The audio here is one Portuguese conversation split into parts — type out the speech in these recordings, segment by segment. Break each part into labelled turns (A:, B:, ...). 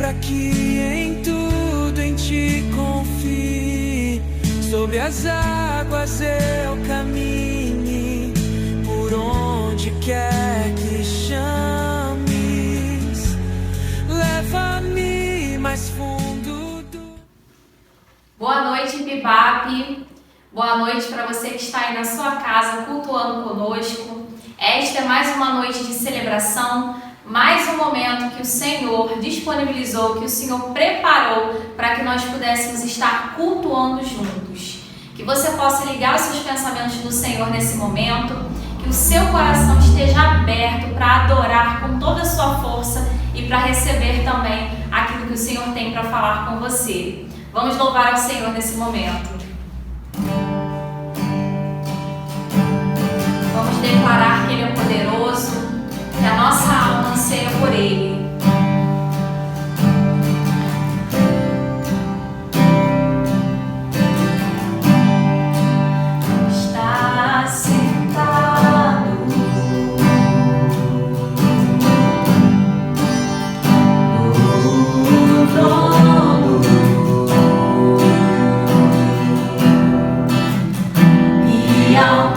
A: para que em tudo em ti confie. Sobre as águas eu caminhe, por onde quer que chames, leva-me mais fundo do...
B: Boa noite, Bibap. Boa noite para você que está aí na sua casa cultuando conosco. Esta é mais uma noite de celebração, mais um momento que o Senhor disponibilizou, que o Senhor preparou para que nós pudéssemos estar cultuando juntos. Que você possa ligar os seus pensamentos no Senhor nesse momento, que o seu coração esteja aberto para adorar com toda a sua força e para receber também aquilo que o Senhor tem para falar com você. Vamos louvar ao Senhor nesse momento. Vamos declarar que Ele é poderoso, que a nossa alma anseia por Ele. Está sentado no trono e ao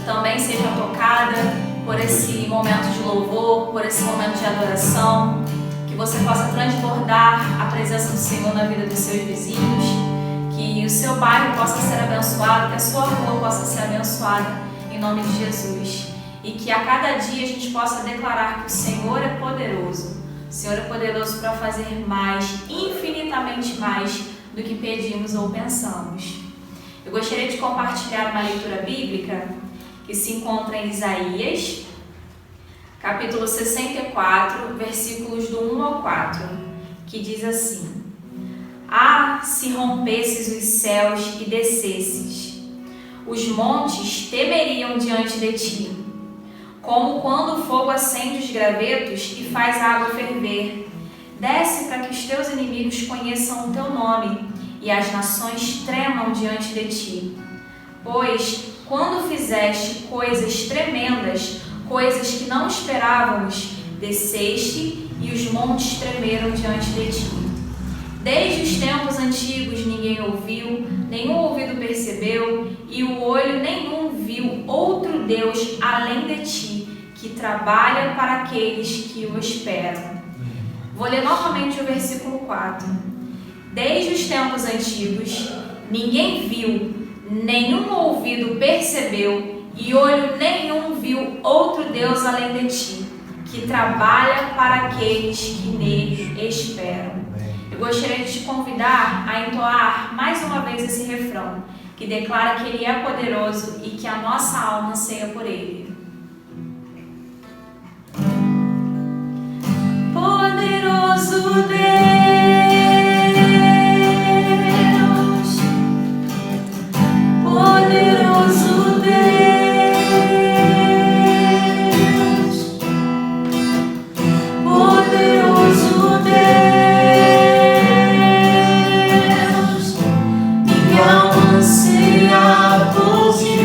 B: também seja tocada por esse momento de louvor, por esse momento de adoração, que você possa transbordar a presença do Senhor na vida dos seus vizinhos, que o seu bairro possa ser abençoado, que a sua rua possa ser abençoada em nome de Jesus, e que a cada dia a gente possa declarar que o Senhor é poderoso para fazer mais, infinitamente mais do que pedimos ou pensamos. Eu gostaria de compartilhar uma leitura bíblica que se encontra em Isaías, capítulo 64, versículos do 1 ao 4, que diz assim: Ah, se rompesses os céus e descesses, os montes temeriam diante de ti, como quando o fogo acende os gravetos e faz a água ferver. Desce para que os teus inimigos conheçam o teu nome e as nações tremam diante de ti. Pois, quando fizeste coisas tremendas, coisas que não esperávamos, desceste e os montes tremeram diante de ti. Desde os tempos antigos ninguém ouviu, nenhum ouvido percebeu, e o olho nenhum viu outro Deus além de ti, que trabalha para aqueles que o esperam. Vou ler novamente o versículo 4. Desde os tempos antigos ninguém viu, nenhum ouvido percebeu, e olho nenhum viu outro Deus além de ti, que trabalha para aqueles que nele esperam. Eu gostaria de te convidar a entoar mais uma vez esse refrão, que declara que Ele é poderoso e que a nossa alma anseia por Ele. Poderoso Deus, poderoso Deus, poderoso Deus, minha alma anseia por ti.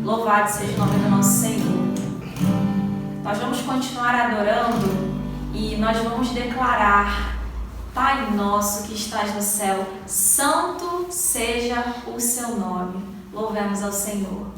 B: Louvado seja o nome do nosso Senhor. Nós vamos continuar adorando e nós vamos declarar: Pai nosso que estás no céu, santo seja o seu nome. Louvemos ao Senhor.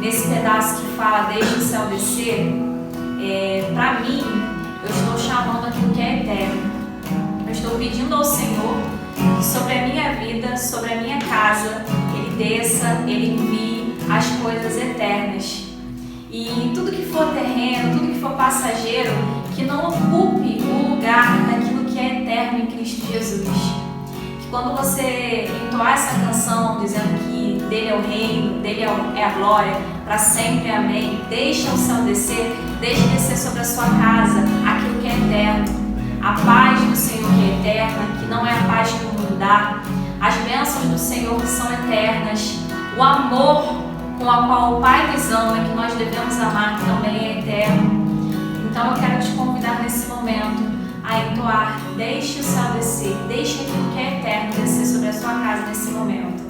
B: Nesse pedaço que fala deixa o céu descer, para mim, eu estou chamando aquilo que é eterno. Eu estou pedindo ao Senhor que sobre a minha vida, sobre a minha casa, Ele desça, Ele envie as coisas eternas. E tudo que for terreno, tudo que for passageiro, que não ocupe o lugar daquilo que é eterno em Cristo Jesus. Que quando você entoar essa canção dizendo que dele é o reino, dele é a glória, para sempre, amém. Deixa o céu descer, deixa descer sobre a sua casa aquilo que é eterno. A paz do Senhor que é eterna, que não é a paz que o mundo dá. As bênçãos do Senhor que são eternas. O amor com a qual o Pai nos ama, que nós devemos amar, que também é eterno. Então eu quero te convidar nesse momento a entoar, deixe o céu descer, deixe aquilo que é eterno descer sobre a sua casa nesse momento.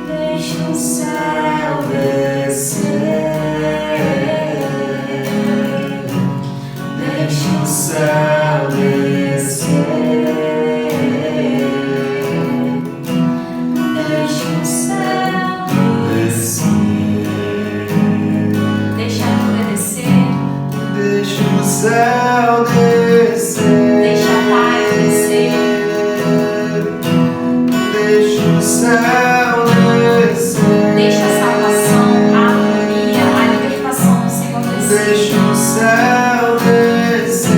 B: Deixa o céu descer, deixa o céu descer, deixa o céu descer, deixa a cura descer, deixa o céu descer, deixa a paz descer, deixa o céu. Deixa a salvação, a harmonia, a libertação do Senhor descer. Deixa o céu descer.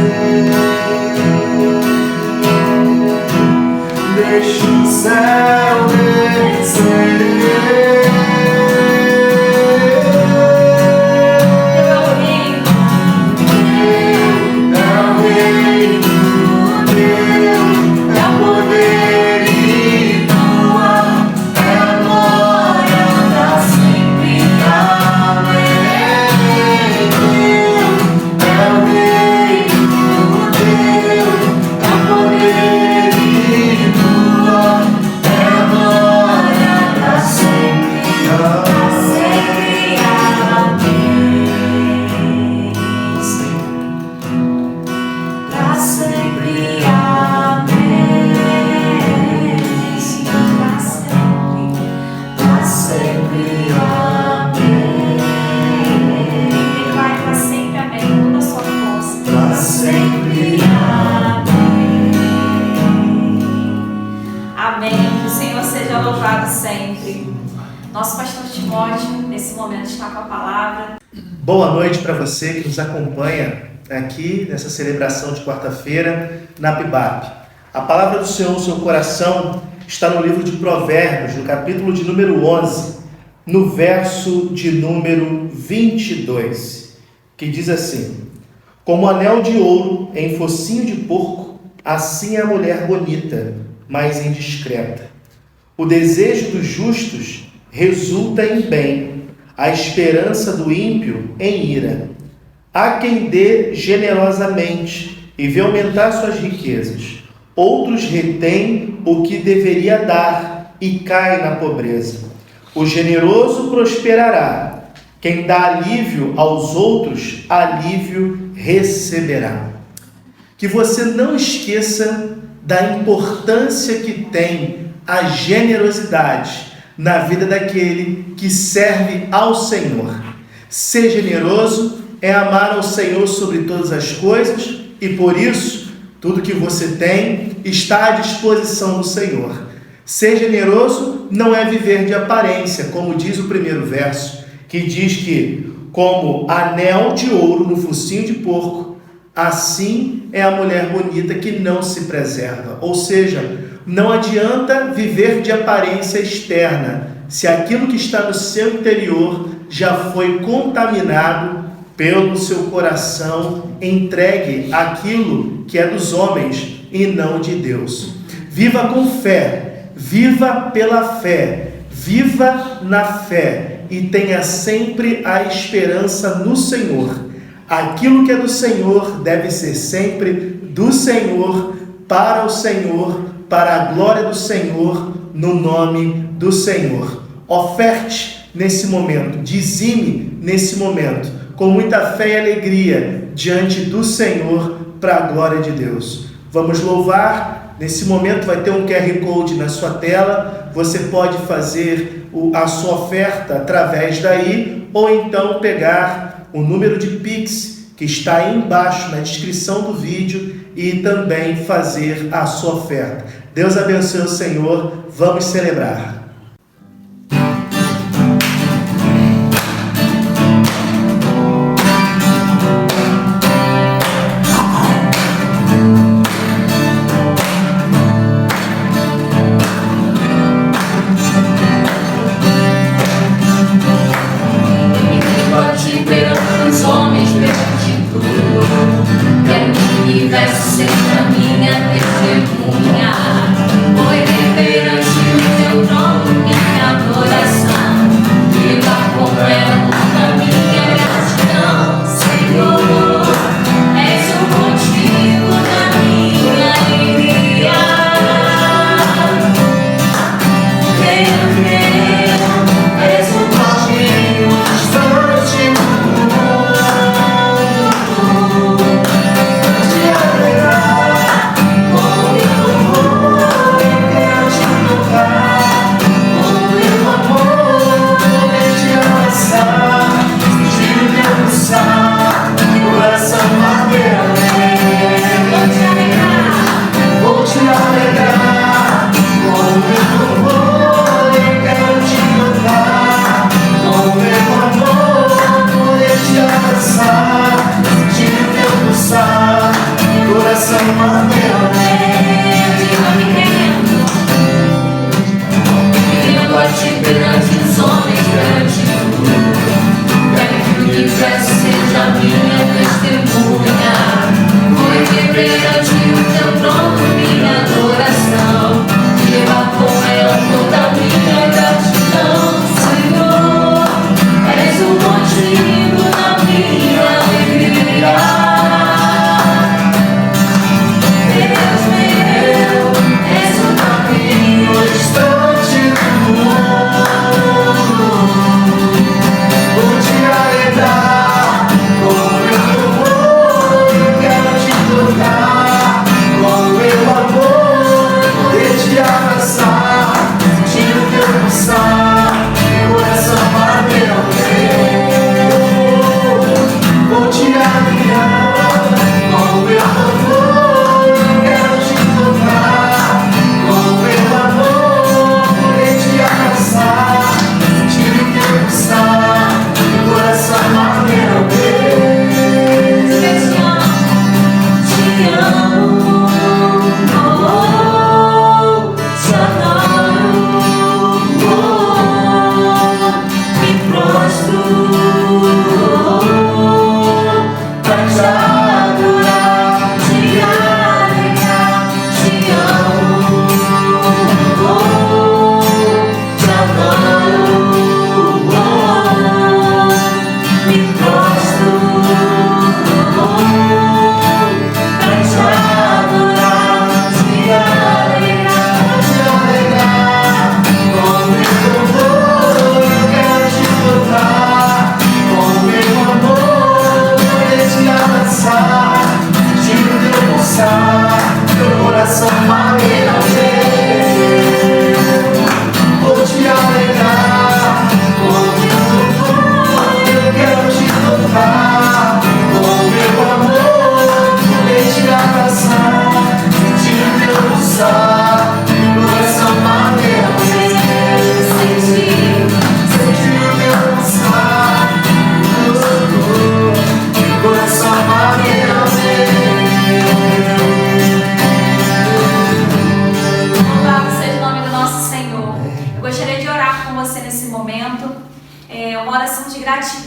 B: Deixa o céu descer. Nosso pastor Timóteo, nesse momento, está com a palavra.
C: Boa noite para você que nos acompanha aqui nessa celebração de quarta-feira na PIBAP. A palavra do Senhor no seu coração está no livro de Provérbios, no capítulo de número 11, no verso de número 22, que diz assim: como anel de ouro em focinho de porco, assim é a mulher bonita, mas indiscreta. O desejo dos justos resulta em bem, a esperança do ímpio em ira. Há quem dê generosamente e vê aumentar suas riquezas. Outros retêm o que deveria dar e cai na pobreza. O generoso prosperará. Quem dá alívio aos outros, alívio receberá. Que você não esqueça da importância que tem a generosidade na vida daquele que serve ao Senhor. Ser generoso é amar ao Senhor sobre todas as coisas e, por isso, tudo que você tem está à disposição do Senhor. Ser generoso não é viver de aparência, como diz o primeiro verso, que diz que, como anel de ouro no focinho de porco, assim é a mulher bonita que não se preserva. Ou seja, não adianta viver de aparência externa, se aquilo que está no seu interior já foi contaminado pelo seu coração entregue àquilo que é dos homens e não de Deus. Viva com fé, viva pela fé, viva na fé e tenha sempre a esperança no Senhor. Aquilo que é do Senhor deve ser sempre do Senhor, para o Senhor, para a glória do Senhor, no nome do Senhor. Oferte nesse momento, dizime nesse momento, com muita fé e alegria, diante do Senhor, para a glória de Deus. Vamos louvar. Nesse momento vai ter um QR Code na sua tela, você pode fazer a sua oferta através daí, ou então pegar o número de Pix que está aí embaixo na descrição do vídeo e também fazer a sua oferta. Deus abençoe o Senhor, vamos celebrar.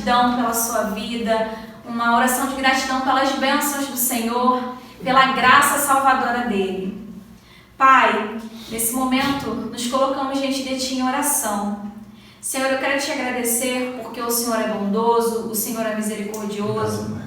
B: gratidão pela sua vida, uma oração de gratidão pelas bênçãos do Senhor, pela graça salvadora dele. Pai, nesse momento nos colocamos diante de Ti em oração. Senhor, eu quero Te agradecer porque o Senhor é bondoso, o Senhor é misericordioso.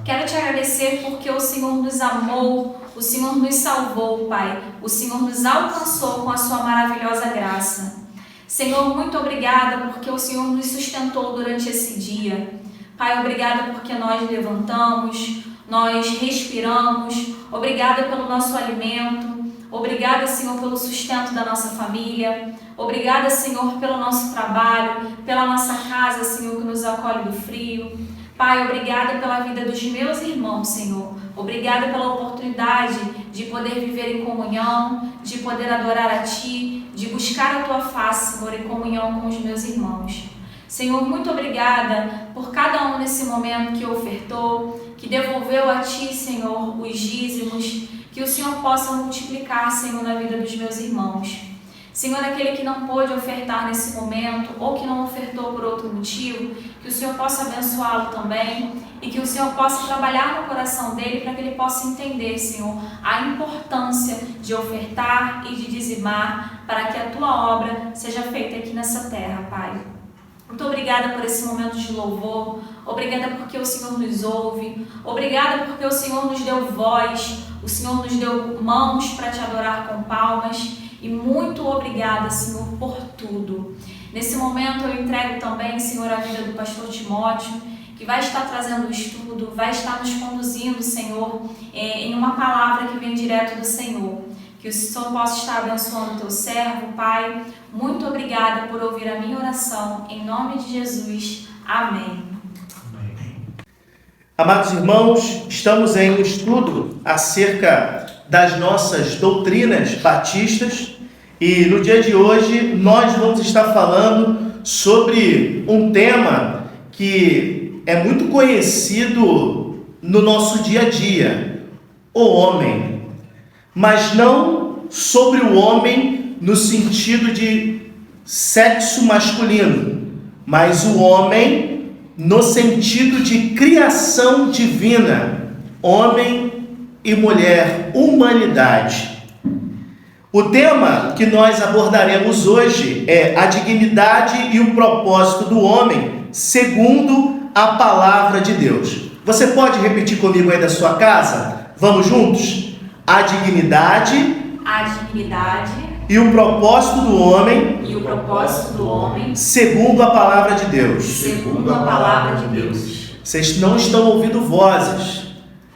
B: Quero te agradecer porque o Senhor nos amou, o Senhor nos salvou, Pai. O Senhor nos alcançou com a sua maravilhosa graça. Senhor, muito obrigada porque o Senhor nos sustentou durante esse dia. Pai, obrigada porque nós levantamos, nós respiramos. Obrigada pelo nosso alimento. Obrigada, Senhor, pelo sustento da nossa família. Obrigada, Senhor, pelo nosso trabalho, pela nossa casa, Senhor, que nos acolhe do frio. Pai, obrigada pela vida dos meus irmãos, Senhor. Obrigada pela oportunidade de poder viver em comunhão, de poder adorar a Ti, de buscar a Tua face, Senhor, em comunhão com os meus irmãos. Senhor, muito obrigada por cada um nesse momento que ofertou, que devolveu a Ti, Senhor, os dízimos, que o Senhor possa multiplicar, Senhor, na vida dos meus irmãos. Senhor, aquele que não pôde ofertar nesse momento ou que não ofertou por outro motivo, que o Senhor possa abençoá-lo também e que o Senhor possa trabalhar no coração dele para que ele possa entender, Senhor, a importância de ofertar e de dizimar para que a Tua obra seja feita aqui nessa terra, Pai. Muito obrigada por esse momento de louvor, obrigada porque o Senhor nos ouve, obrigada porque o Senhor nos deu voz, o Senhor nos deu mãos para Te adorar com palmas. E muito obrigada, Senhor, por tudo. Nesse momento eu entrego também, Senhor, a vida do pastor Timóteo, que vai estar trazendo o estudo, vai estar nos conduzindo, Senhor, em uma palavra que vem direto do Senhor. Que o Senhor possa estar abençoando o Teu servo, Pai. Muito obrigada por ouvir a minha oração. Em nome de Jesus. Amém.
C: Amados irmãos, estamos em um estudo acerca das nossas doutrinas batistas e no dia de hoje nós vamos estar falando sobre um tema que é muito conhecido no nosso dia a dia, o homem, mas não sobre o homem no sentido de sexo masculino, mas o homem no sentido de criação divina, homem e mulher, humanidade. O tema que nós abordaremos hoje é a dignidade e o propósito do homem segundo a palavra de Deus. Você pode repetir comigo aí da sua casa? Vamos juntos? A dignidade e o propósito do homem, segundo a palavra de Deus. Vocês não estão ouvindo vozes.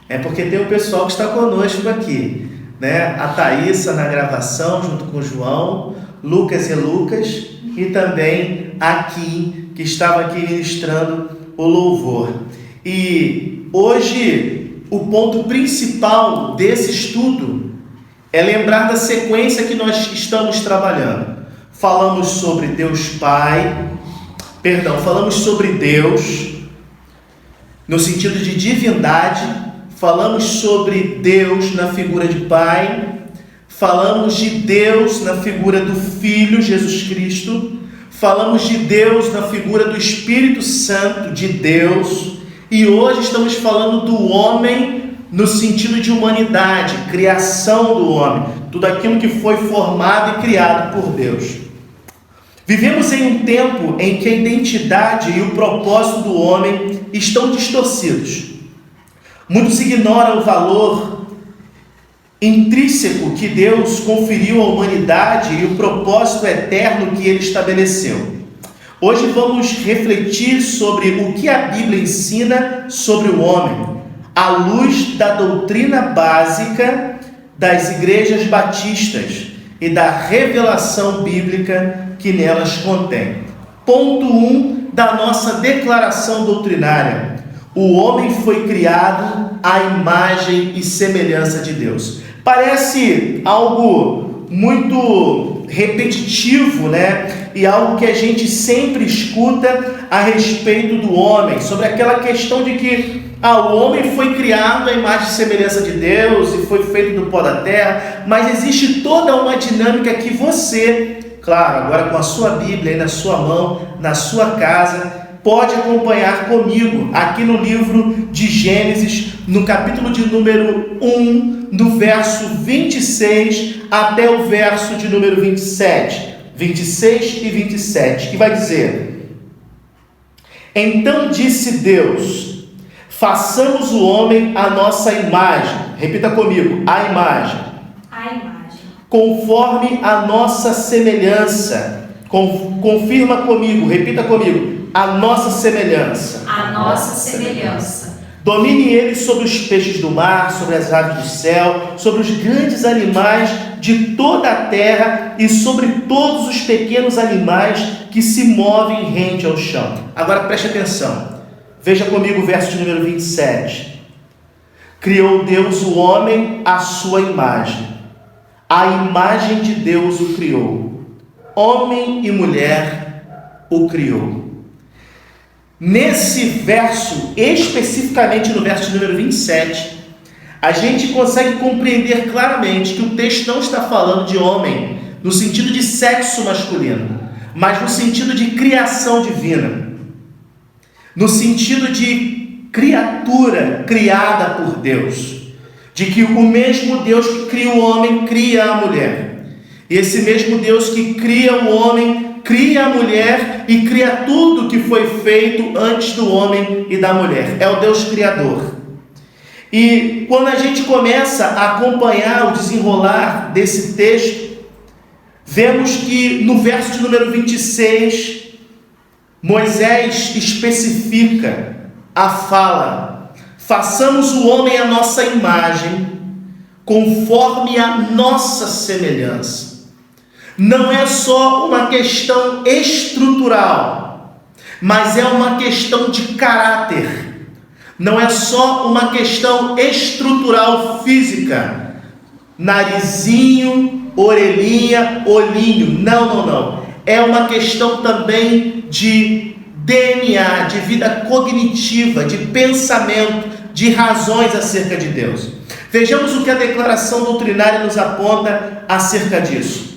C: É porque tem o pessoal que está conosco aqui, né? A Thaísa na gravação, junto com o João, Lucas e Lucas, e também a Kim, que estava aqui ministrando o louvor. E hoje, o ponto principal desse estudo é lembrar da sequência que nós estamos trabalhando. Falamos sobre Deus Pai, falamos sobre Deus, no sentido de divindade. Falamos sobre Deus na figura de Pai, falamos de Deus na figura do Filho, Jesus Cristo, falamos de Deus na figura do Espírito Santo de Deus, e hoje estamos falando do homem no sentido de humanidade, criação do homem, tudo aquilo que foi formado e criado por Deus. Vivemos em um tempo em que a identidade e o propósito do homem estão distorcidos. Muitos ignoram o valor intrínseco que Deus conferiu à humanidade e o propósito eterno que Ele estabeleceu. Hoje vamos refletir sobre o que a Bíblia ensina sobre o homem, à luz da doutrina básica das igrejas batistas e da revelação bíblica que nelas contém. Ponto 1 da nossa declaração doutrinária. O homem foi criado à imagem e semelhança de Deus. Parece algo muito repetitivo, né? E algo que a gente sempre escuta a respeito do homem, sobre aquela questão de que o homem foi criado à imagem e semelhança de Deus e foi feito do pó da terra, mas existe toda uma dinâmica que você, claro, agora com a sua Bíblia aí na sua mão, na sua casa, pode acompanhar comigo aqui no livro de Gênesis, no capítulo de número 1, do verso 26 até o verso de número 27, 26 e 27, que vai dizer: Então disse Deus: Façamos o homem à nossa imagem. Repita comigo, a imagem.
B: A imagem.
C: Conforme a nossa semelhança. Confirma comigo, repita comigo, a nossa semelhança.
B: A nossa semelhança.
C: Domine ele sobre os peixes do mar, sobre as aves do céu, sobre os grandes animais de toda a terra e sobre todos os pequenos animais que se movem rente ao chão. Agora preste atenção. Veja comigo o verso de número 27. Criou Deus o homem à sua imagem. A imagem de Deus o criou. Homem e mulher o criou. Nesse verso, especificamente no verso de número 27, a gente consegue compreender claramente que o texto não está falando de homem no sentido de sexo masculino, mas no sentido de criação divina. No sentido de criatura criada por Deus, de que o mesmo Deus que cria o homem cria a mulher, e esse mesmo Deus que cria o homem cria a mulher e cria tudo que foi feito antes do homem e da mulher. É o Deus criador. E quando a gente começa a acompanhar o desenrolar desse texto, vemos que no verso de número 26, Moisés especifica a fala: façamos o homem à nossa imagem, conforme a nossa semelhança. Não é só uma questão estrutural, mas é uma questão de caráter. Não é só uma questão estrutural física, narizinho, orelhinha, olhinho. Não. É uma questão também de DNA, de vida cognitiva, de pensamento, de razões acerca de Deus. Vejamos o que a declaração doutrinária nos aponta acerca disso.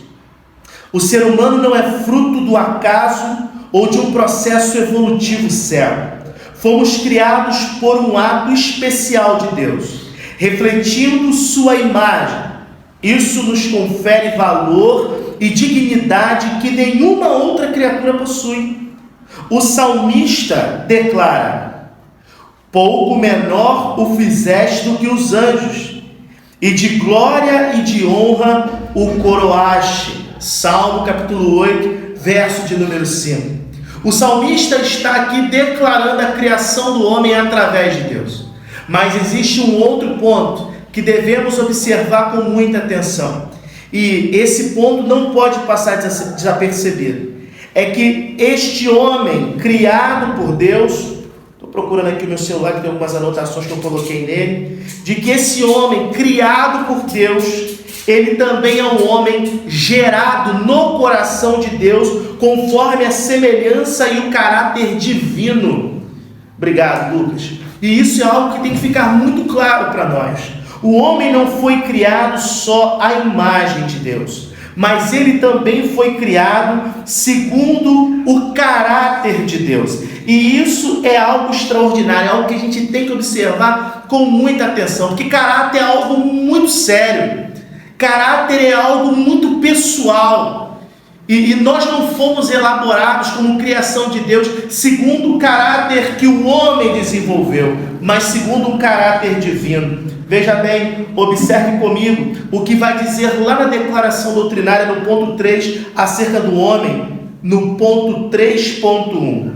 C: O ser humano não é fruto do acaso ou de um processo evolutivo cego. Fomos criados por um ato especial de Deus, refletindo sua imagem. Isso nos confere valor e dignidade que nenhuma outra criatura possui. O salmista declara: pouco menor o fizeste do que os anjos, e de glória e de honra o coroaste. Salmo capítulo 8, verso de número 5. O salmista está aqui declarando a criação do homem através de Deus. Mas existe um outro ponto que devemos observar com muita atenção. E esse ponto não pode passar desapercebido. É que este homem criado por Deus, estou procurando aqui o meu celular que tem algumas anotações que eu coloquei nele, de que esse homem criado por Deus, ele também é um homem gerado no coração de Deus, conforme a semelhança e o caráter divino. Obrigado, Lucas. E isso é algo que tem que ficar muito claro para nós. O homem não foi criado só à imagem de Deus, mas ele também foi criado segundo o caráter de Deus. E isso é algo extraordinário, é algo que a gente tem que observar com muita atenção, porque caráter é algo muito sério. Caráter é algo muito pessoal, e nós não fomos elaborados como criação de Deus segundo o caráter que o homem desenvolveu, mas segundo um caráter divino. Veja bem, observe comigo o que vai dizer lá na declaração doutrinária no ponto 3 acerca do homem, no ponto 3.1.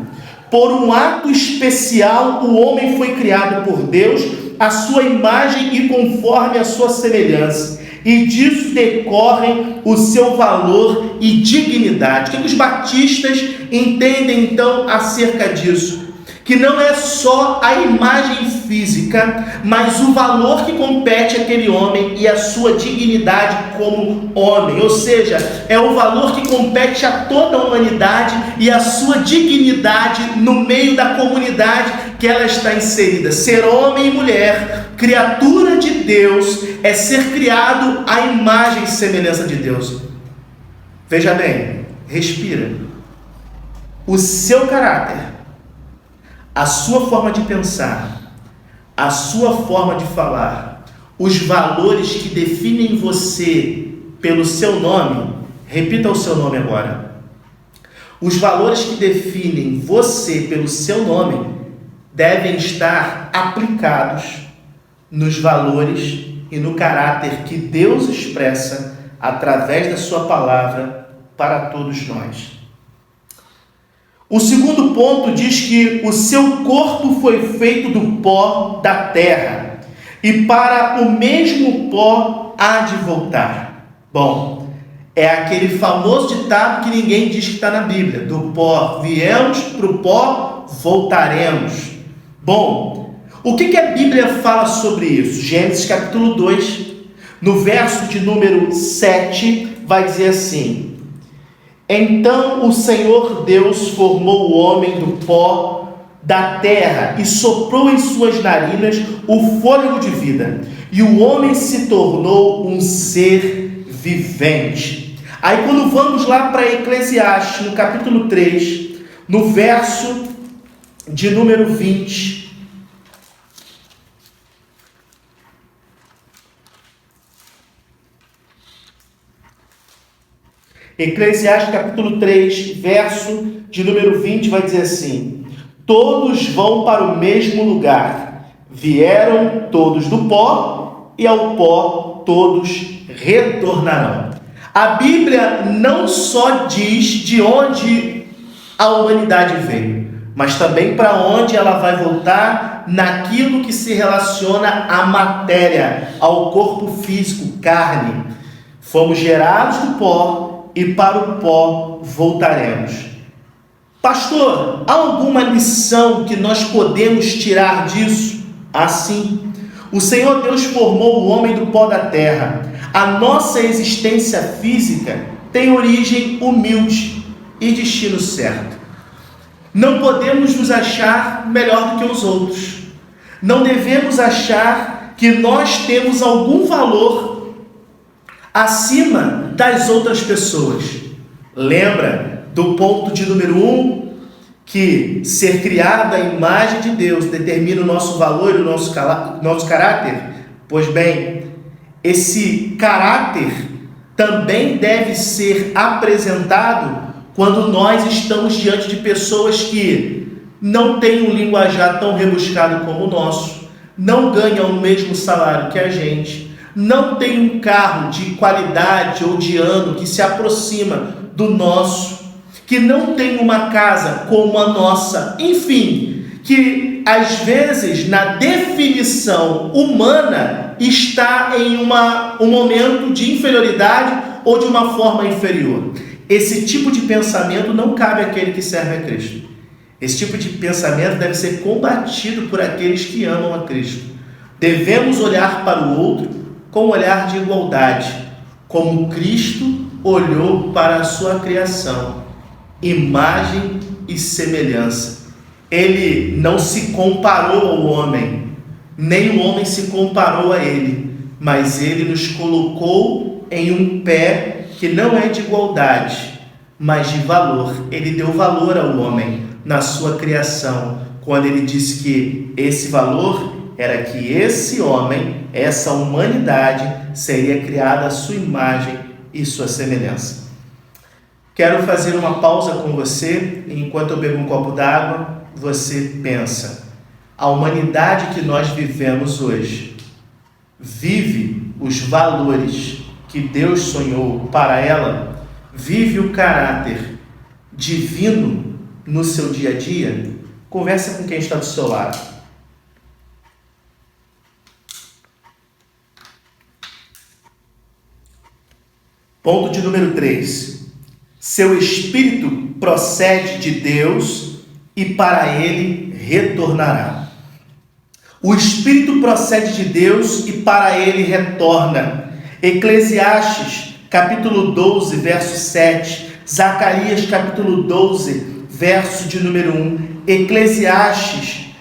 C: Por um ato especial o homem foi criado por Deus, à sua imagem e conforme a sua semelhança. E disso decorrem o seu valor e dignidade. O que os batistas entendem então acerca disso? Que não é só a imagem física, mas o valor que compete àquele homem e a sua dignidade como homem. Ou seja, é o valor que compete a toda a humanidade e a sua dignidade no meio da comunidade que ela está inserida. Ser homem e mulher, criatura de Deus, é ser criado à imagem e semelhança de Deus. Veja bem, respira. O seu caráter, a sua forma de pensar, a sua forma de falar, os valores que definem você pelo seu nome, repita o seu nome agora. Os valores que definem você pelo seu nome devem estar aplicados nos valores e no caráter que Deus expressa através da sua palavra para todos nós. O segundo ponto diz que o seu corpo foi feito do pó da terra, e para o mesmo pó há de voltar. Bom, é aquele famoso ditado que ninguém diz que está na Bíblia: do pó viemos, para o pó voltaremos. Bom, o que a Bíblia fala sobre isso? Gênesis capítulo 2, no verso de número 7, vai dizer assim: então o Senhor Deus formou o homem do pó da terra e soprou em suas narinas o fôlego de vida, e o homem se tornou um ser vivente. Aí quando vamos lá para Eclesiastes, no capítulo 3, no verso de número 20, Eclesiastes capítulo 3, verso de número 20, vai dizer assim: todos vão para o mesmo lugar, vieram todos do pó, e ao pó todos retornarão. A Bíblia não só diz de onde a humanidade veio, mas também para onde ela vai voltar naquilo que se relaciona à matéria, ao corpo físico, carne. Fomos gerados do pó, e para o pó voltaremos. Pastor, há alguma lição que nós podemos tirar disso? Assim, o Senhor Deus formou o homem do pó da terra. A nossa existência física tem origem humilde e destino certo. Não podemos nos achar melhor do que os outros. Não devemos achar que nós temos algum valor acima das outras pessoas. Lembra do ponto de número 1, que ser criado à imagem de Deus determina o nosso valor e o nosso caráter? Pois bem, esse caráter também deve ser apresentado quando nós estamos diante de pessoas que não têm um linguajar tão rebuscado como o nosso, não ganham o mesmo salário que a gente, não tem um carro de qualidade ou de ano que se aproxima do nosso, que não tem uma casa como a nossa, enfim, que às vezes na definição humana está em um momento de inferioridade ou de uma forma inferior. Esse tipo de pensamento não cabe àquele que serve a Cristo. Esse tipo de pensamento deve ser combatido por aqueles que amam a Cristo. Devemos olhar para o outro com um olhar de igualdade, como Cristo olhou para a sua criação, imagem e semelhança. Ele não se comparou ao homem, nem o homem se comparou a ele, mas ele nos colocou em um pé que não é de igualdade, mas de valor. Ele deu valor ao homem na sua criação, quando ele disse que esse valor era que esse homem, essa humanidade, seria criada à sua imagem e sua semelhança. Quero fazer uma pausa com você, e enquanto eu bebo um copo d'água, você pensa: a humanidade que nós vivemos hoje vive os valores que Deus sonhou para ela? Vive o caráter divino no seu dia a dia? Conversa com quem está do seu lado. Ponto de número 3. Seu espírito procede de Deus e para ele retornará. O espírito procede de Deus e para ele retorna. Eclesiastes, capítulo 12, verso 7. Zacarias, capítulo 12, verso de número 1. Eclesiastes,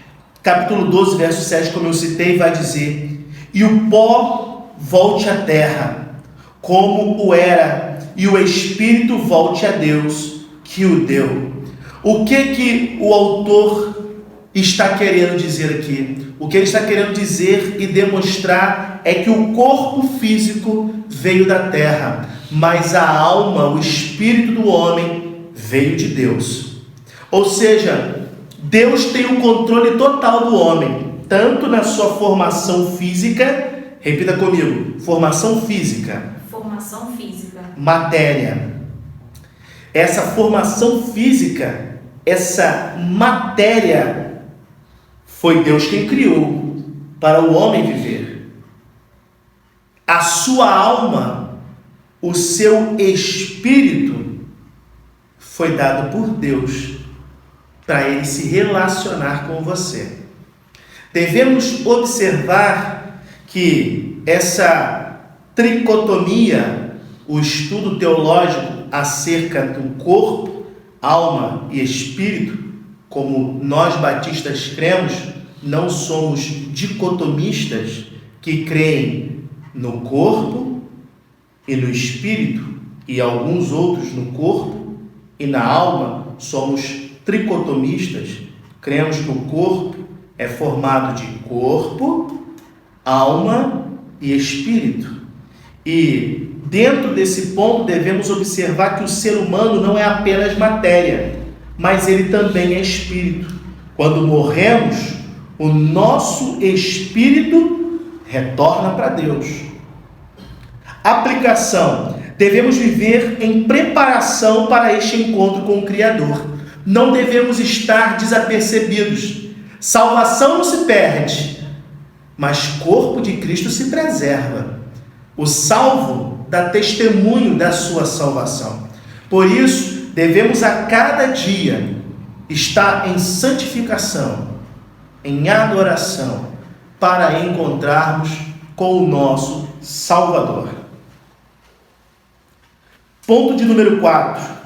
C: capítulo 12, verso 7, como eu citei, vai dizer: e o pó volte à terra, como o era, e o Espírito volte a Deus que o deu. O que o autor está querendo dizer aqui? O que ele está querendo dizer e demonstrar é que o corpo físico veio da terra, mas a alma, o espírito do homem, veio de Deus. Ou seja, Deus tem o controle total do homem, tanto na sua formação física, repita comigo, formação física.
B: Formação física.
C: Matéria. Essa formação física, essa matéria, foi Deus quem criou para o homem viver. A sua alma, o seu espírito, foi dado por Deus para ele se relacionar com você. Devemos observar que essa tricotomia, o estudo teológico acerca do corpo, alma e espírito, como nós batistas cremos, não somos dicotomistas que creem no corpo e no espírito, e alguns outros no corpo e na alma. Somos tricotomistas, cremos que o corpo é formado de corpo, alma e espírito. E dentro desse ponto devemos observar que o ser humano não é apenas matéria, mas ele também é espírito. Quando morremos, o nosso espírito retorna para Deus. Aplicação: devemos viver em preparação para este encontro com o Criador. Não devemos estar desapercebidos. Salvação não se perde, mas corpo de Cristo se preserva. O salvo dá testemunho da sua salvação. Por isso, devemos a cada dia estar em santificação, em adoração, para encontrarmos com o nosso Salvador. Ponto de número 4.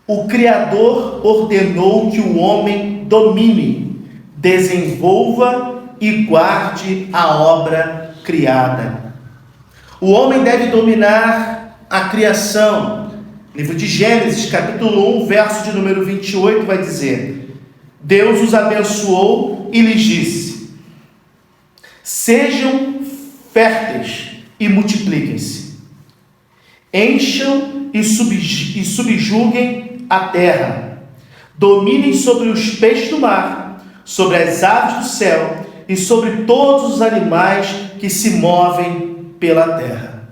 C: O Criador ordenou que o homem domine, desenvolva e guarde a obra criada. O homem deve dominar a criação. Livro de Gênesis, capítulo 1, verso de número 28, vai dizer: Deus os abençoou e lhes disse: sejam férteis e multipliquem-se, encham e subjuguem a terra, dominem sobre os peixes do mar, sobre as aves do céu e sobre todos os animais que se movem pela terra.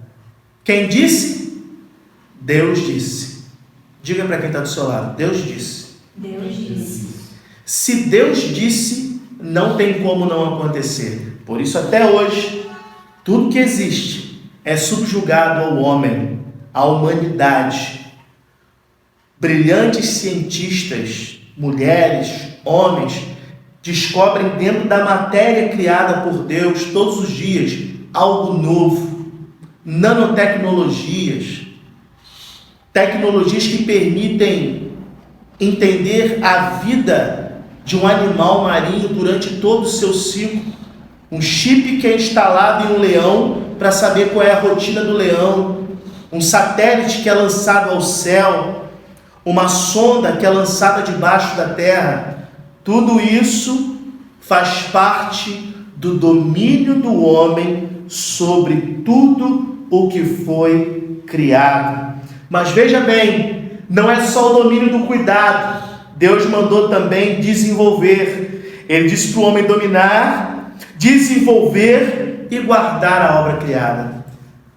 C: Quem disse? Deus disse. Diga para quem está do seu lado: Deus disse.
B: Deus disse.
C: Se Deus disse, não tem como não acontecer. Por isso, até hoje, tudo que existe é subjugado ao homem, à humanidade. Brilhantes cientistas, mulheres, homens, descobrem dentro da matéria criada por Deus todos os dias algo novo. Nanotecnologias, tecnologias que permitem entender a vida de um animal marinho durante todo o seu ciclo. Um chip que é instalado em um leão para saber qual é a rotina do leão. Um satélite que é lançado ao céu. Uma sonda que é lançada debaixo da terra. Tudo isso faz parte do domínio do homem sobre tudo o que foi criado. Mas veja bem, não é só o domínio do cuidado. Deus mandou também desenvolver. Ele disse para o homem dominar, desenvolver e guardar a obra criada.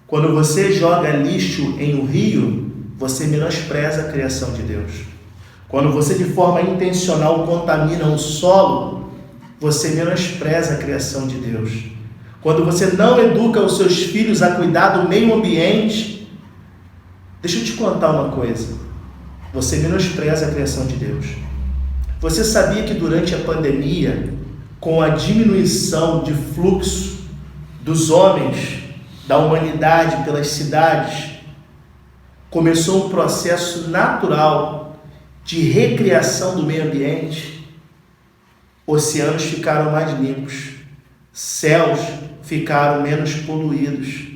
C: Quando você joga lixo em um rio, você menospreza a criação de Deus. Quando você de forma intencional contamina o solo, você menospreza a criação de Deus. Quando você não educa os seus filhos a cuidar do meio ambiente, deixa eu te contar uma coisa: você menospreza a criação de Deus. Você sabia que durante a pandemia, com a diminuição de fluxo dos homens, da humanidade pelas cidades, começou um processo natural de recriação do meio ambiente? Oceanos ficaram mais limpos, céus ficaram menos poluídos.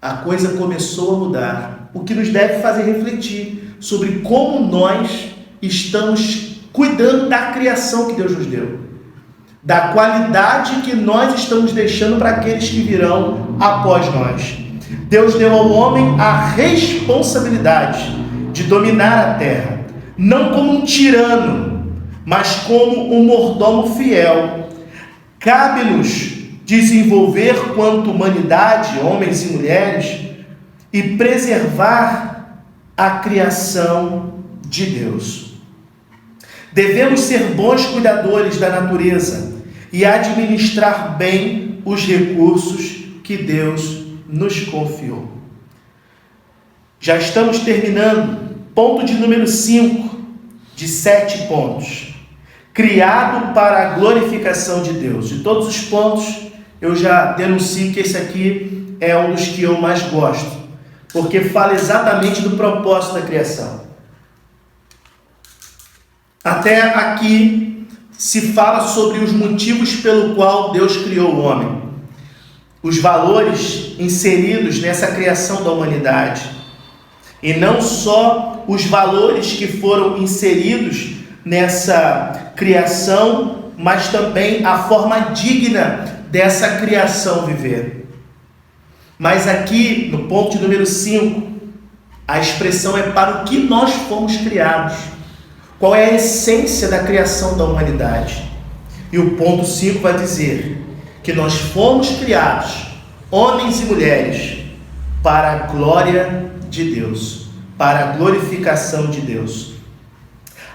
C: A coisa começou a mudar, o que nos deve fazer refletir sobre como nós estamos cuidando da criação que Deus nos deu, da qualidade que nós estamos deixando para aqueles que virão após nós. Deus deu ao homem a responsabilidade de dominar a terra, não como um tirano, mas como um mordomo fiel, cabe-nos desenvolver quanto humanidade, homens e mulheres, e preservar a criação de Deus. Devemos ser bons cuidadores da natureza e administrar bem os recursos que Deus nos confiou. Já estamos terminando. Ponto de número 5, de 7 pontos. Criado para a glorificação de Deus. De todos os pontos, eu já denuncio que esse aqui é um dos que eu mais gosto, porque fala exatamente do propósito da criação. Até aqui se fala sobre os motivos pelo qual Deus criou o homem, os valores inseridos nessa criação da humanidade, e não só os valores que foram inseridos nessa criação, mas também a forma digna dessa criação viver. Mas aqui, no ponto número 5, a expressão é para o que nós fomos criados. Qual é a essência da criação da humanidade? E o ponto 5 vai dizer que nós fomos criados, homens e mulheres, para a glória de Deus, para a glorificação de Deus.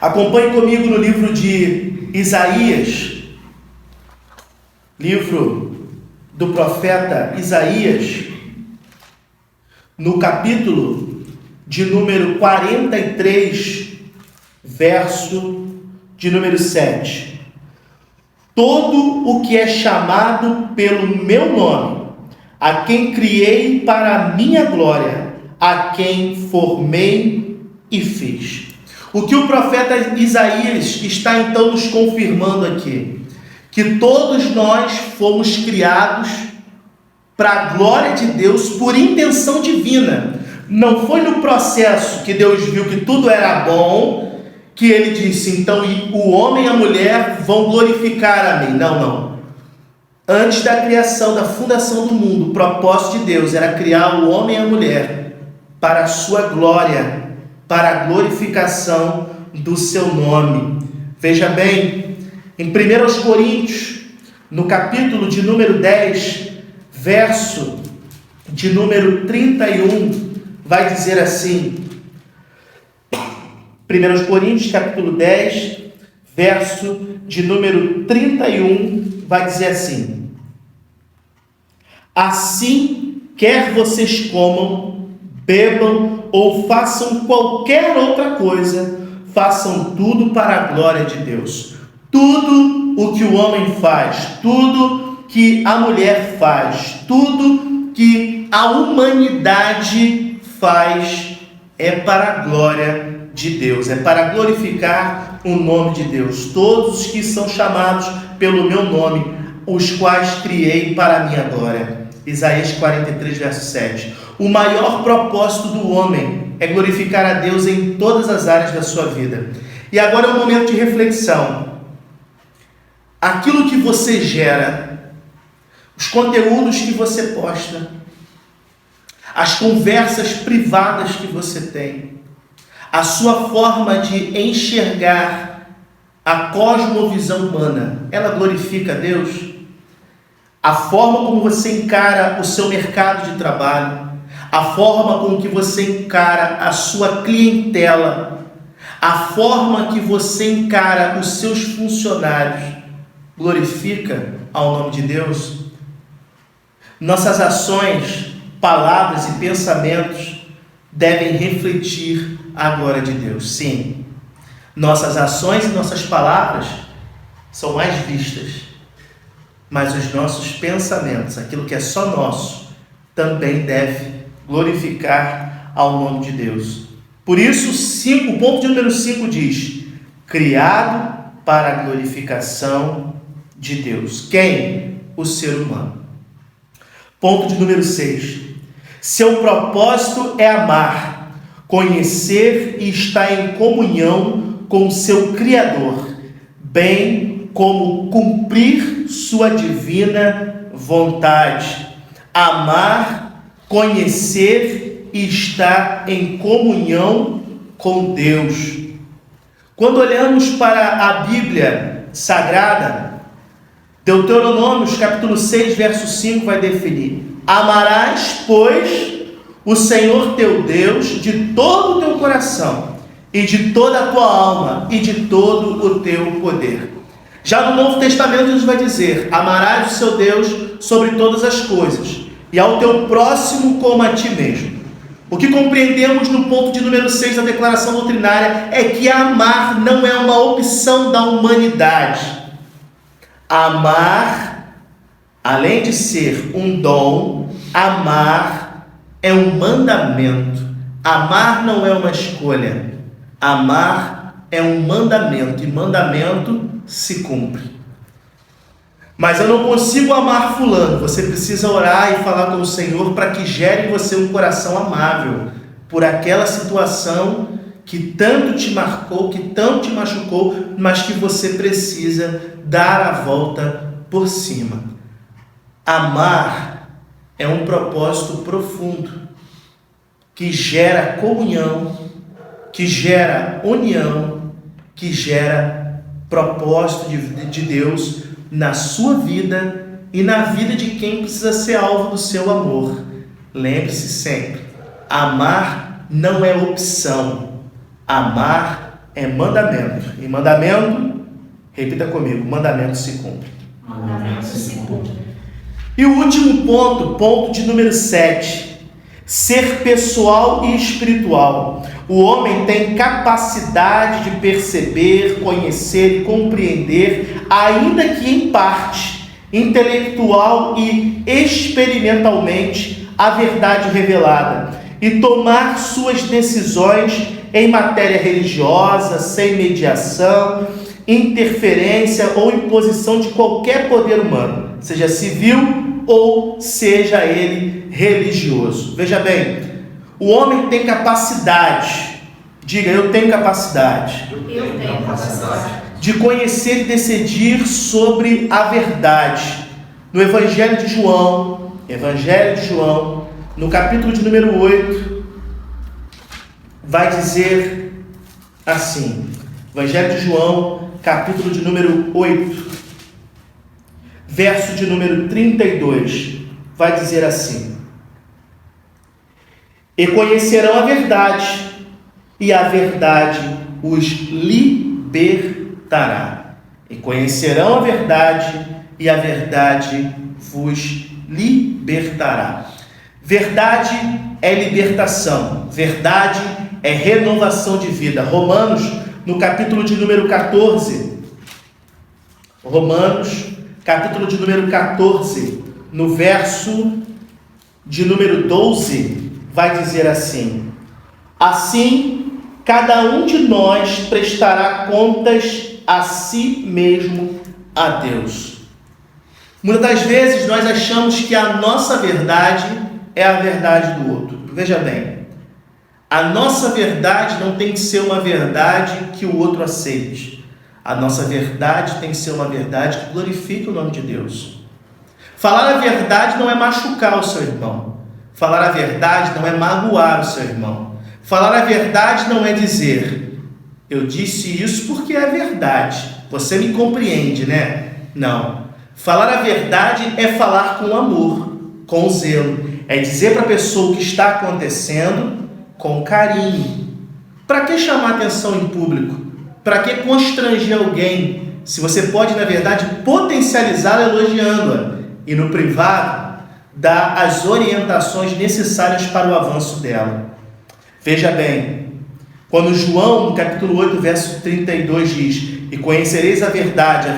C: Acompanhe comigo no livro de Isaías, livro do profeta Isaías, no capítulo de número 43, verso de número 7. Todo o que é chamado pelo meu nome, a quem criei para a minha glória, a quem formei e fiz. O que o profeta Isaías está então nos confirmando aqui? Que todos nós fomos criados para a glória de Deus por intenção divina. Não foi no processo que Deus viu que tudo era bom, que ele disse, então o homem e a mulher vão glorificar a mim. Não. Antes da criação, da fundação do mundo, o propósito de Deus era criar o homem e a mulher para a sua glória, para a glorificação do seu nome. Veja bem, em 1 Coríntios, no capítulo de número 10, verso de número 31, vai dizer assim, 1 Coríntios, capítulo 10, verso de número 31, vai dizer assim: assim, quer vocês comam, bebam ou façam qualquer outra coisa, façam tudo para a glória de Deus. Tudo o que o homem faz, tudo que a mulher faz, tudo que a humanidade faz é para a glória de Deus, é para glorificar o nome de Deus. Todos os que são chamados pelo meu nome, os quais criei para a minha glória. Isaías 43, verso 7. O maior propósito do homem é glorificar a Deus em todas as áreas da sua vida. E agora é um momento de reflexão. Aquilo que você gera, os conteúdos que você posta, as conversas privadas que você tem, a sua forma de enxergar a cosmovisão humana, ela glorifica a Deus? A forma como você encara o seu mercado de trabalho, a forma com que você encara a sua clientela, a forma que você encara os seus funcionários, glorifica ao nome de Deus? Nossas ações, palavras e pensamentos devem refletir a glória de Deus. Sim, nossas ações e nossas palavras são mais vistas, mas os nossos pensamentos, aquilo que é só nosso, também deve glorificar ao nome de Deus. Por isso, o ponto de número 5 diz: criado para a glorificação de Deus. Quem? O ser humano. Ponto de número 6. Seu propósito é amar, conhecer e estar em comunhão com seu Criador, bem como cumprir sua divina vontade. Amar, conhecer e estar em comunhão com Deus. Quando olhamos para a Bíblia Sagrada, Deuteronômio, capítulo 6, verso 5, vai definir: amarás, pois, o Senhor teu Deus de todo o teu coração, e de toda a tua alma, e de todo o teu poder. Já no Novo Testamento, Jesus vai dizer: amarás o seu Deus sobre todas as coisas, e ao teu próximo como a ti mesmo. O que compreendemos no ponto de número 6 da declaração doutrinária é que amar não é uma opção da humanidade. Amar, além de ser um dom, amar é um mandamento. Amar não é uma escolha. Amar é um mandamento, e mandamento se cumpre. Mas eu não consigo amar fulano. Você precisa orar e falar com o Senhor para que gere em você um coração amável por aquela situação que tanto te marcou, que tanto te machucou, mas que você precisa dar a volta por cima. Amar é um propósito profundo que gera comunhão, que gera união, que gera propósito de Deus na sua vida e na vida de quem precisa ser alvo do seu amor. Lembre-se sempre, amar não é opção, amar é mandamento. E mandamento, repita comigo, mandamento se cumpre.
B: Mandamento se cumpre.
C: E o último ponto de número 7, ser pessoal e espiritual. O homem tem capacidade de perceber, conhecer e compreender, ainda que em parte, intelectual e experimentalmente, a verdade revelada e tomar suas decisões em matéria religiosa, sem mediação, interferência ou imposição de qualquer poder humano, seja civil ou seja ele religioso. Veja bem, o homem tem capacidade, diga, eu tenho capacidade.
B: Eu tenho capacidade
C: de conhecer e decidir sobre a verdade. No Evangelho de João, no capítulo de número 8, vai dizer assim, Evangelho de João, capítulo de número 8, verso de número 32, vai dizer assim: e conhecerão a verdade, e a verdade os libertará. E conhecerão a verdade, e a verdade vos libertará. Verdade é libertação, verdade é renovação de vida. Romanos, no capítulo de número 14, no verso de número 12, vai dizer assim: assim, cada um de nós prestará contas a si mesmo a Deus. Muitas das vezes nós achamos que a nossa verdade é a verdade do outro. Veja bem, a nossa verdade não tem que ser uma verdade que o outro aceite. A nossa verdade tem que ser uma verdade que glorifique o nome de Deus. Falar a verdade não é machucar o seu irmão. Falar a verdade não é magoar o seu irmão. Falar a verdade não é dizer: eu disse isso porque é verdade. Você me compreende, né? Não. Falar a verdade é falar com amor, com zelo. É dizer para a pessoa o que está acontecendo com carinho. Para que chamar atenção em público? Para que constranger alguém? Se você pode, na verdade, potencializá-la elogiando-a. E no privado, dar as orientações necessárias para o avanço dela. Veja bem, quando João, no capítulo 8, verso 32 diz: e conhecereis a verdade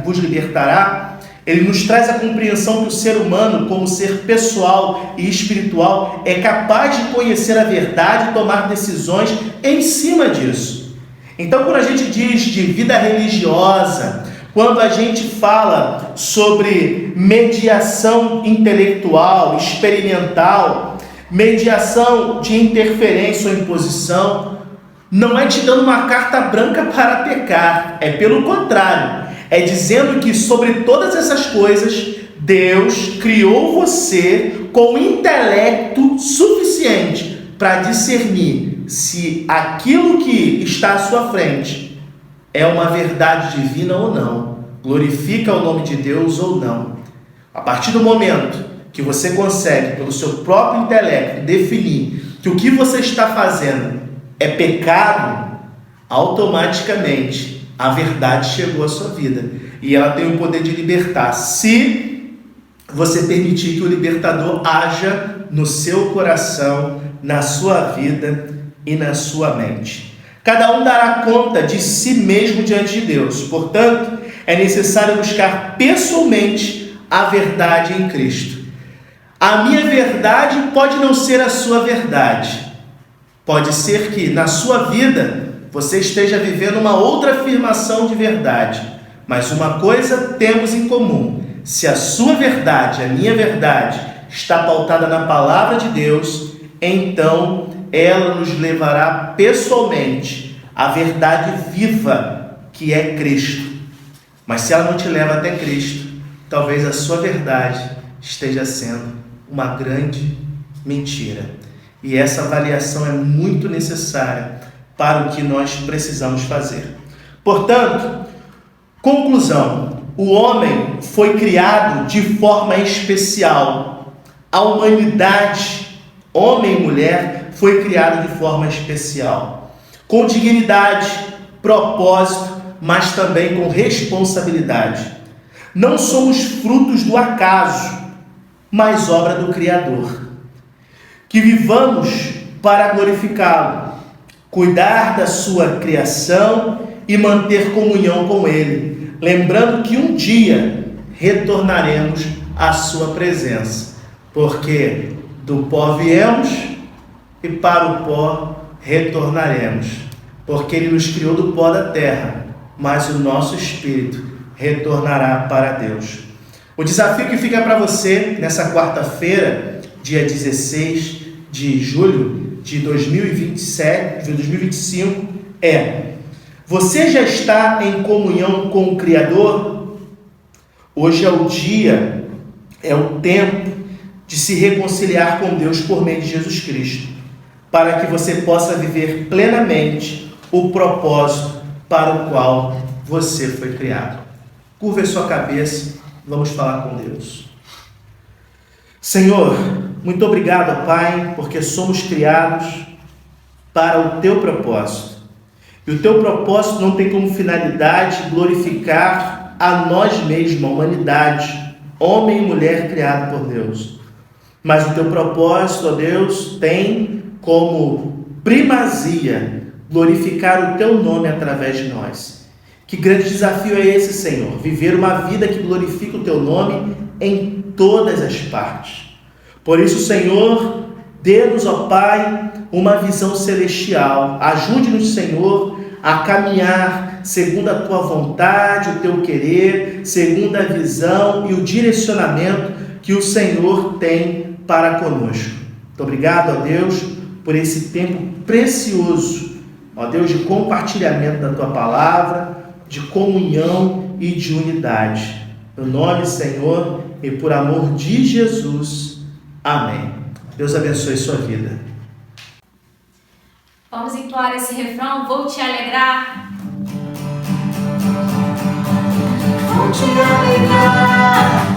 C: vos libertará, ele nos traz a compreensão que o ser humano, como ser pessoal e espiritual, é capaz de conhecer a verdade e tomar decisões em cima disso. Então, quando a gente diz de vida religiosa, quando a gente fala sobre mediação intelectual, experimental, mediação de interferência ou imposição, não é te dando uma carta branca para pecar, é pelo contrário, é dizendo que sobre todas essas coisas, Deus criou você com intelecto suficiente para discernir se aquilo que está à sua frente é uma verdade divina ou não, glorifica o nome de Deus ou não. A partir do momento que você consegue, pelo seu próprio intelecto, definir que o que você está fazendo é pecado, automaticamente a verdade chegou à sua vida e ela tem o poder de libertar, se você permitir que o libertador haja no seu coração, na sua vida e na sua mente. Cada um dará conta de si mesmo diante de Deus. Portanto, é necessário buscar pessoalmente a verdade em Cristo. A minha verdade pode não ser a sua verdade. Pode ser que na sua vida você esteja vivendo uma outra afirmação de verdade. Mas uma coisa temos em comum: se a sua verdade, a minha verdade, está pautada na palavra de Deus, então ela nos levará pessoalmente à verdade viva, que é Cristo. Mas se ela não te leva até Cristo, talvez a sua verdade esteja sendo uma grande mentira. E essa avaliação é muito necessária para o que nós precisamos fazer. Portanto, conclusão: o homem foi criado de forma especial. A humanidade, homem e mulher, foi criado de forma especial, com dignidade, propósito, mas também com responsabilidade. Não somos frutos do acaso, mas obra do Criador. Que vivamos para glorificá-lo, cuidar da sua criação e manter comunhão com Ele, lembrando que um dia retornaremos à sua presença, porque do pó viemos e para o pó retornaremos, porque Ele nos criou do pó da terra, mas o nosso espírito retornará para Deus. O desafio que fica para você nessa quarta-feira, dia 16 de julho de 2025, é: você já está em comunhão com o Criador? Hoje é o dia, é o tempo de se reconciliar com Deus por meio de Jesus Cristo, para que você possa viver plenamente o propósito para o qual você foi criado. Curva a sua cabeça, vamos falar com Deus. Senhor, muito obrigado, Pai, porque somos criados para o Teu propósito. E o Teu propósito não tem como finalidade glorificar a nós mesmos, a humanidade, homem e mulher criado por Deus. Mas o Teu propósito, ó Deus, tem como primazia glorificar o Teu nome através de nós. Que grande desafio é esse, Senhor? Viver uma vida que glorifica o Teu nome em todas as partes. Por isso, Senhor, dê-nos, ó Pai, uma visão celestial. Ajude-nos, Senhor, a caminhar segundo a Tua vontade, o Teu querer, segundo a visão e o direcionamento que o Senhor tem para conosco. Muito obrigado, ó Deus, por esse tempo precioso, ó Deus, de compartilhamento da Tua palavra, de comunhão e de unidade. No nome, Senhor, e por amor de Jesus. Amém. Deus abençoe sua vida.
B: Vamos entoar esse refrão: vou te alegrar.
A: Vou te alegrar.